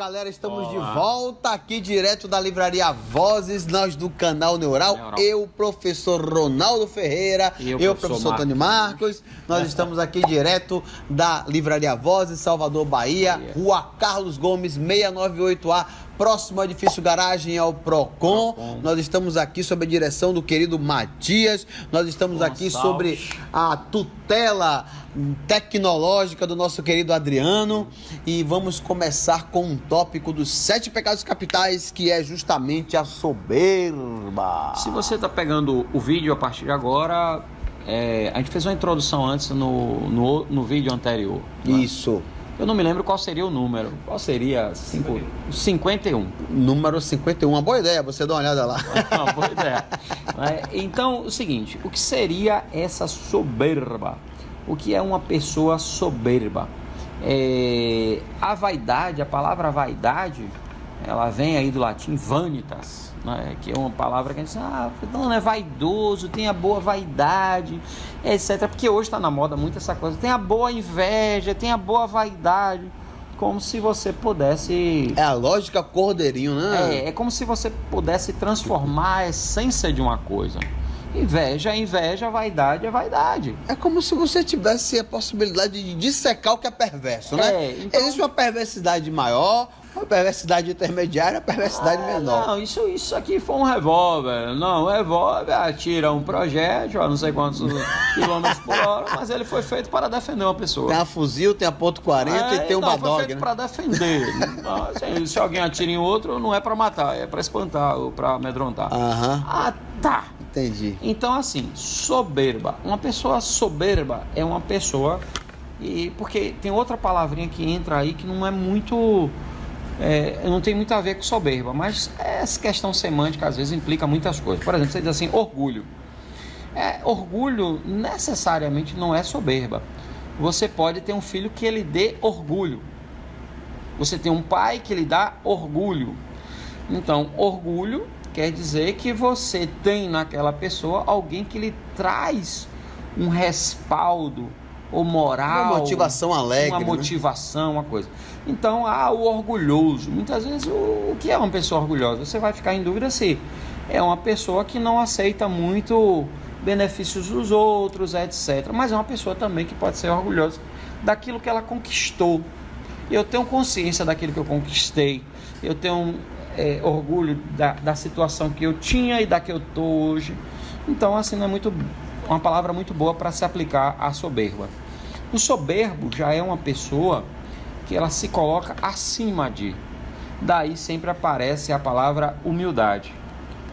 galera, estamos de volta aqui direto da Livraria Vozes, nós do canal Neural. Eu, professor Ronaldo Ferreira, eu professor Tony Marcos. Nós estamos aqui direto da Livraria Vozes, Salvador, Bahia, Rua Carlos Gomes, 698A, próximo ao edifício garagem ao Procon. Nós estamos aqui sob a direção do querido Matias. Nós estamos aqui sobre a tutela tecnológica do nosso querido Adriano. E vamos começar com um tópico dos 7 pecados capitais, que é justamente a soberba. Se você está pegando o vídeo a partir de agora, a gente fez uma introdução antes no vídeo anterior. Isso. Eu não me lembro qual seria o número. Qual seria? 51. Número 51. Uma boa ideia, você dá uma olhada lá. Uma boa ideia. Então, o seguinte, o que seria essa soberba? O que é uma pessoa soberba? A vaidade, a palavra vaidade, ela vem aí do latim vanitas, né? Que é uma palavra que a gente diz, não é vaidoso, tem a boa vaidade, etc. Porque hoje está na moda muito essa coisa, tem a boa inveja, tem a boa vaidade, como se você pudesse... É a lógica cordeirinho, né? É como se você pudesse transformar a essência de uma coisa. Inveja, vaidade é vaidade. É como se você tivesse a possibilidade de dissecar o que é perverso, né? Então... Existe uma perversidade maior, uma perversidade intermediária, uma perversidade menor. Não, isso aqui foi um revólver. Não, o revólver atira um projétil a não sei quantos quilômetros por hora, mas ele foi feito para defender uma pessoa. Tem a fuzil, tem a ponto .40 e tem o Badog, foi feito para defender. Assim, se alguém atira em outro, não é para matar, é para espantar ou para amedrontar. Tá. Entendi. Então, assim, soberba. Uma pessoa soberba é uma pessoa... Porque tem outra palavrinha que entra aí que não é muito... não tem muito a ver com soberba, mas essa questão semântica às vezes implica muitas coisas. Por exemplo, você diz assim, orgulho. Orgulho necessariamente não é soberba. Você pode ter um filho que ele dê orgulho. Você tem um pai que lhe dá orgulho. Então, orgulho quer dizer que você tem naquela pessoa alguém que lhe traz um respaldo ou moral, uma motivação alegre, uma motivação, uma coisa. Então, o orgulhoso, muitas vezes, o que é uma pessoa orgulhosa? Você vai ficar em dúvida se é uma pessoa que não aceita muito benefícios dos outros, etc. Mas é uma pessoa também que pode ser orgulhosa daquilo que ela conquistou. Eu tenho consciência daquilo que eu conquistei, eu tenho orgulho da situação que eu tinha e da que eu estou hoje. Então, assim, não é uma palavra muito boa para se aplicar à soberba. O soberbo já é uma pessoa que ela se coloca acima de. Daí sempre aparece a palavra humildade.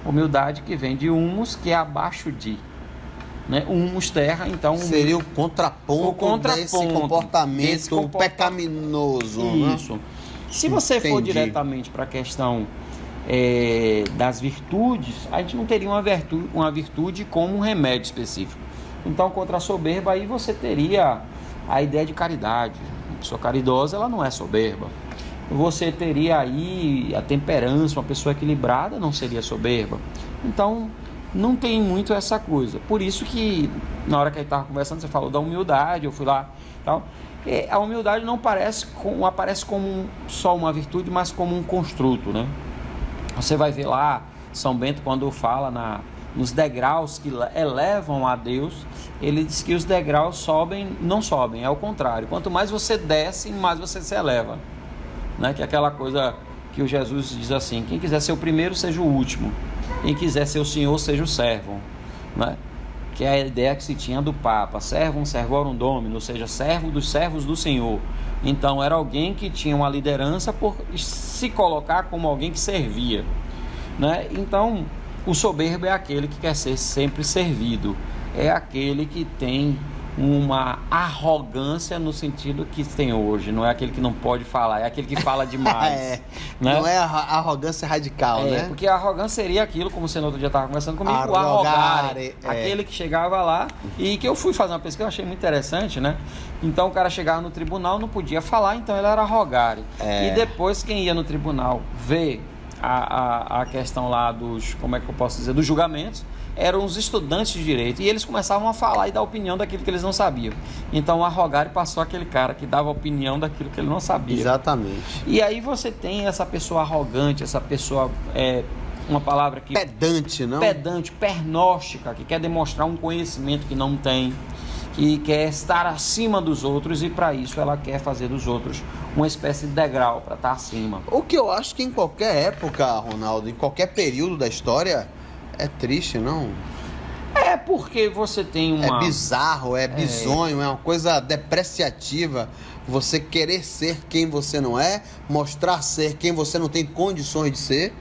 Humildade que vem de humus, que é abaixo de. Né? Humus, terra, então... Seria o contraponto desse comportamento pecaminoso. Isso. Né? Se você for diretamente para a questão das virtudes, a gente não teria uma virtude como um remédio específico. Então, contra a soberba, aí você teria a ideia de caridade. Uma pessoa caridosa, ela não é soberba. Você teria aí a temperança, uma pessoa equilibrada não seria soberba. Então, não tem muito essa coisa. Por isso que, na hora que a gente estava conversando, você falou da humildade, eu fui lá e tal. A humildade não aparece como só uma virtude, mas como um construto, né? Você vai ver lá, São Bento, quando fala nos degraus que elevam a Deus, ele diz que os degraus não sobem, é o contrário. Quanto mais você desce, mais você se eleva. Né? Que é aquela coisa que o Jesus diz assim, quem quiser ser o primeiro, seja o último. Quem quiser ser o senhor, seja o servo. Né? Que é a ideia que se tinha do Papa, servum servorum domini, ou seja, servo dos servos do Senhor. Então era alguém que tinha uma liderança por se colocar como alguém que servia, né? Então o soberbo é aquele que quer ser sempre servido, é aquele que tem uma arrogância no sentido que tem hoje, não é aquele que não pode falar, é aquele que fala demais. Né? Não é a arrogância radical, né? Porque a arrogância seria aquilo, como você no outro dia estava conversando comigo, o arrogare, aquele que chegava lá, e que eu fui fazer uma pesquisa, eu achei muito interessante, né? Então o cara chegava no tribunal, não podia falar, então ele era arrogare. E depois quem ia no tribunal ver a questão lá dos, como é que eu posso dizer, dos julgamentos, eram os estudantes de direito, e eles começavam a falar e dar opinião daquilo que eles não sabiam. Então o arrogário passou aquele cara que dava opinião daquilo que ele não sabia. Exatamente. E aí você tem essa pessoa arrogante, essa pessoa, uma palavra que... Pedante, não? Pedante, pernóstica, que quer demonstrar um conhecimento que não tem, que quer estar acima dos outros, e para isso ela quer fazer dos outros uma espécie de degrau para estar acima. O que eu acho que em qualquer época, Ronaldo, em qualquer período da história, é triste, não? É porque você tem uma... É bizarro, é bizonho, é uma coisa depreciativa. Você querer ser quem você não é, mostrar ser quem você não tem condições de ser.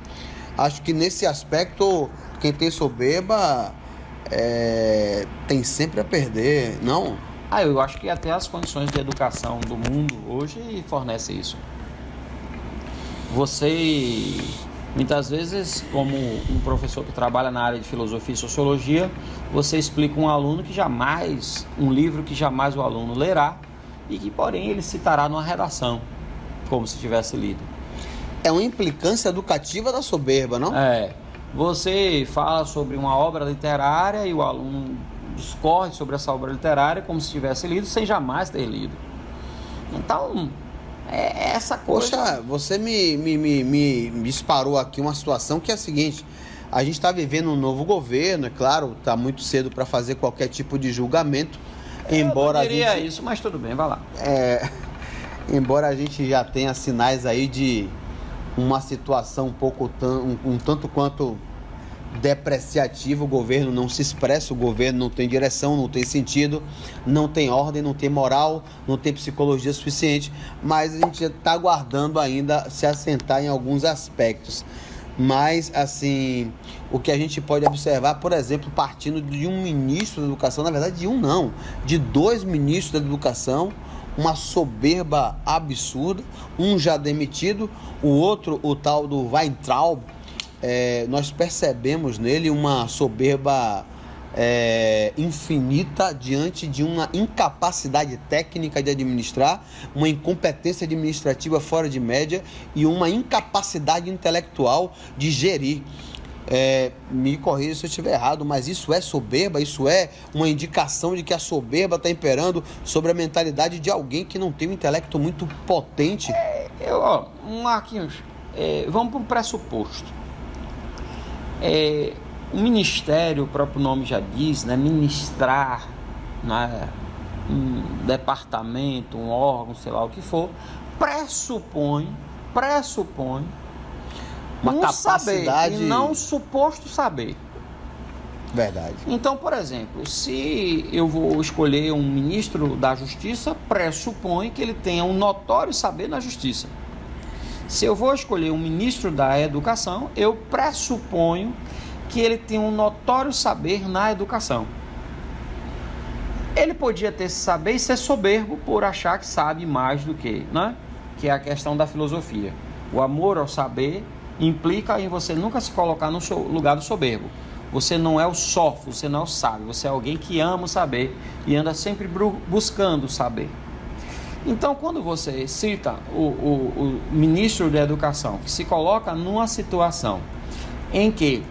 Acho que nesse aspecto, quem tem soberba tem sempre a perder, não? Eu acho que até as condições de educação do mundo hoje fornecem isso. Você, muitas vezes, como um professor que trabalha na área de filosofia e sociologia, você explica um livro que jamais o aluno lerá, e que, porém, ele citará numa redação, como se tivesse lido. É uma implicância educativa da soberba, não? Você fala sobre uma obra literária e o aluno discorre sobre essa obra literária como se tivesse lido, sem jamais ter lido. Então, essa coisa... Poxa, você me disparou aqui uma situação que é a seguinte: a gente está vivendo um novo governo, é claro, está muito cedo para fazer qualquer tipo de julgamento, embora eu não diria isso, mas tudo bem, vai lá. Embora a gente já tenha sinais aí de uma situação um tanto quanto depreciativa, o governo não se expressa, o governo não tem direção, não tem sentido, não tem ordem, não tem moral, não tem psicologia suficiente, mas a gente está aguardando ainda se assentar em alguns aspectos. Mas, assim, o que a gente pode observar, por exemplo, partindo de um ministro da educação, na verdade de 2 ministros da educação, uma soberba absurda, um já demitido, o outro, o tal do Weintraub, nós percebemos nele uma soberba infinita diante de uma incapacidade técnica de administrar, uma incompetência administrativa fora de média e uma incapacidade intelectual de gerir. Me corrija se eu estiver errado, mas isso é soberba? Isso é uma indicação de que a soberba está imperando sobre a mentalidade de alguém que não tem um intelecto muito potente? Marquinhos, vamos para um pressuposto. O ministério, o próprio nome já diz, né, ministrar, né, um departamento, um órgão, sei lá o que for, pressupõe uma capacidade saber, e não suposto saber. Verdade. Então, por exemplo, se eu vou escolher um ministro da Justiça, pressupõe que ele tenha um notório saber na Justiça. Se eu vou escolher um ministro da Educação, eu pressuponho que ele tenha um notório saber na educação. Ele podia ter esse saber e ser soberbo por achar que sabe mais do que, né? Que é a questão da filosofia. O amor ao saber implica em você nunca se colocar no lugar do soberbo. Você não é o sófilo, você não é o sábio, você é alguém que ama o saber e anda sempre buscando o saber. Então, quando você cita o ministro da Educação, que se coloca numa situação em que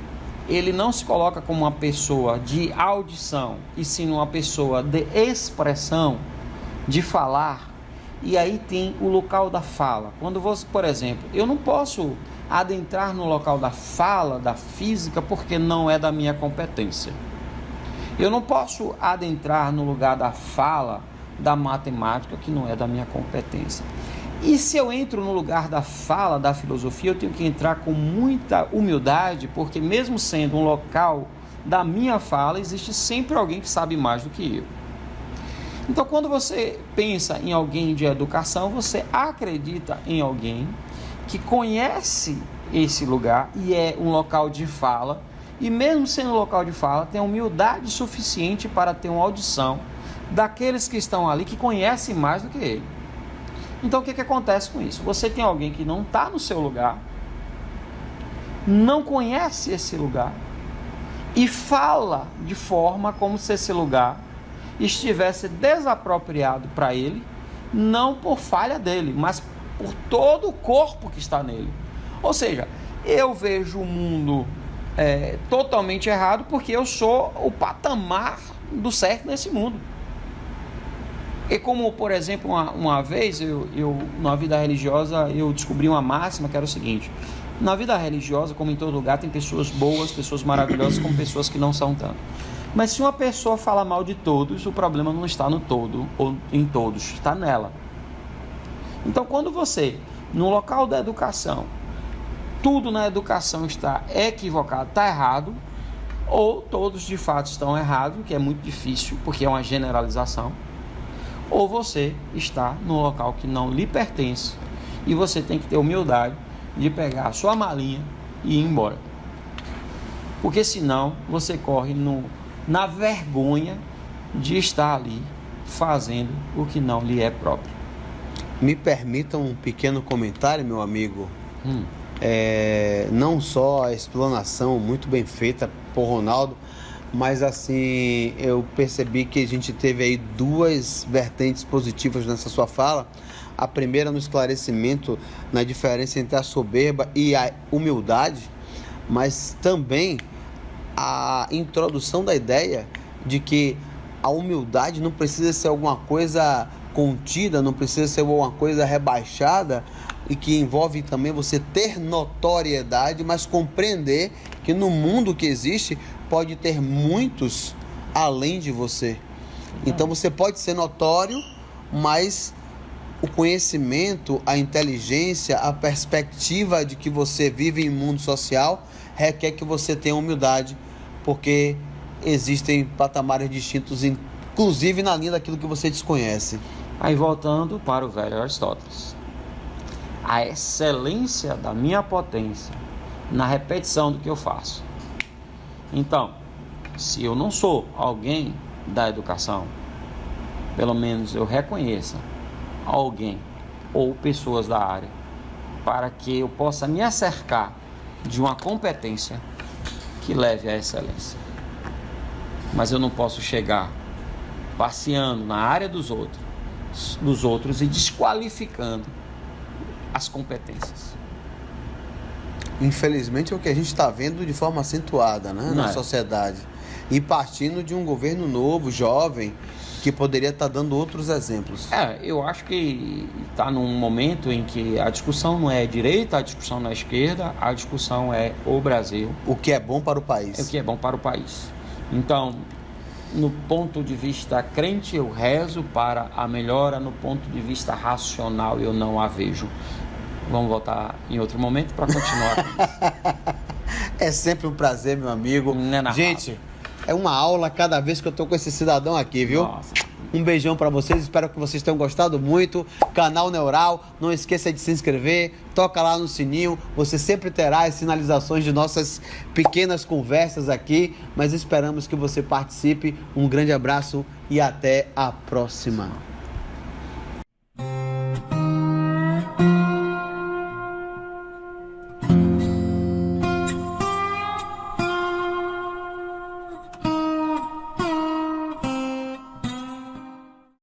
ele não se coloca como uma pessoa de audição, e sim uma pessoa de expressão, de falar, e aí tem o local da fala. Quando você, por exemplo, eu não posso adentrar no local da fala, da física, porque não é da minha competência. Eu não posso adentrar no lugar da fala da matemática, que não é da minha competência. E se eu entro no lugar da fala da filosofia, eu tenho que entrar com muita humildade, porque mesmo sendo um local da minha fala, existe sempre alguém que sabe mais do que eu. Então, quando você pensa em alguém de educação, você acredita em alguém que conhece esse lugar e é um local de fala, e mesmo sendo um local de fala, tem humildade suficiente para ter uma audição daqueles que estão ali, que conhecem mais do que ele. Então, o que acontece com isso? Você tem alguém que não está no seu lugar, não conhece esse lugar e fala de forma como se esse lugar estivesse desapropriado para ele, não por falha dele, mas por todo o corpo que está nele. Ou seja, eu vejo o mundo totalmente errado, porque eu sou o patamar do certo nesse mundo. E como, por exemplo, uma vez, na vida religiosa, eu descobri uma máxima que era o seguinte: na vida religiosa, como em todo lugar, tem pessoas boas, pessoas maravilhosas, como pessoas que não são tanto. Mas se uma pessoa fala mal de todos, o problema não está no todo ou em todos, está nela. Então, quando você, no local da educação, tudo na educação está equivocado, está errado, ou todos de fato estão errados, que é muito difícil, porque é uma generalização, ou você está no local que não lhe pertence e você tem que ter humildade de pegar a sua malinha e ir embora. Porque senão você corre na vergonha de estar ali fazendo o que não lhe é próprio. Me permitam um pequeno comentário, meu amigo. Não só a explanação muito bem feita por Ronaldo, mas assim, eu percebi que a gente teve aí duas vertentes positivas nessa sua fala. A primeira no esclarecimento na diferença entre a soberba e a humildade, mas também a introdução da ideia de que a humildade não precisa ser alguma coisa contida, não precisa ser alguma coisa rebaixada, e que envolve também você ter notoriedade, mas compreender que no mundo que existe pode ter muitos além de você. Então você pode ser notório, mas o conhecimento, a inteligência, a perspectiva de que você vive em mundo social requer que você tenha humildade, porque existem patamares distintos, inclusive na linha daquilo que você desconhece. Aí voltando para o velho Aristóteles, a excelência da minha potência na repetição do que eu faço. Então, se eu não sou alguém da educação, pelo menos eu reconheça alguém ou pessoas da área para que eu possa me acercar de uma competência que leve à excelência. Mas eu não posso chegar passeando na área dos outros e desqualificando as competências. Infelizmente é o que a gente está vendo de forma acentuada, né, na sociedade. E partindo de um governo novo, jovem, que poderia estar dando outros exemplos. Eu acho que está num momento em que a discussão não é direita, a discussão não é esquerda, a discussão é o Brasil. O que é bom para o país. O que é bom para o país. Então, no ponto de vista crente, eu rezo para a melhora, no ponto de vista racional, eu não a vejo. Vamos voltar em outro momento para continuar. É sempre um prazer, meu amigo. Não é gente, é uma aula cada vez que eu tô com esse cidadão aqui, viu? Nossa. Um beijão para vocês, espero que vocês tenham gostado muito. Canal Neural, não esqueça de se inscrever, toca lá no sininho, você sempre terá as sinalizações de nossas pequenas conversas aqui, mas esperamos que você participe. Um grande abraço e até a próxima.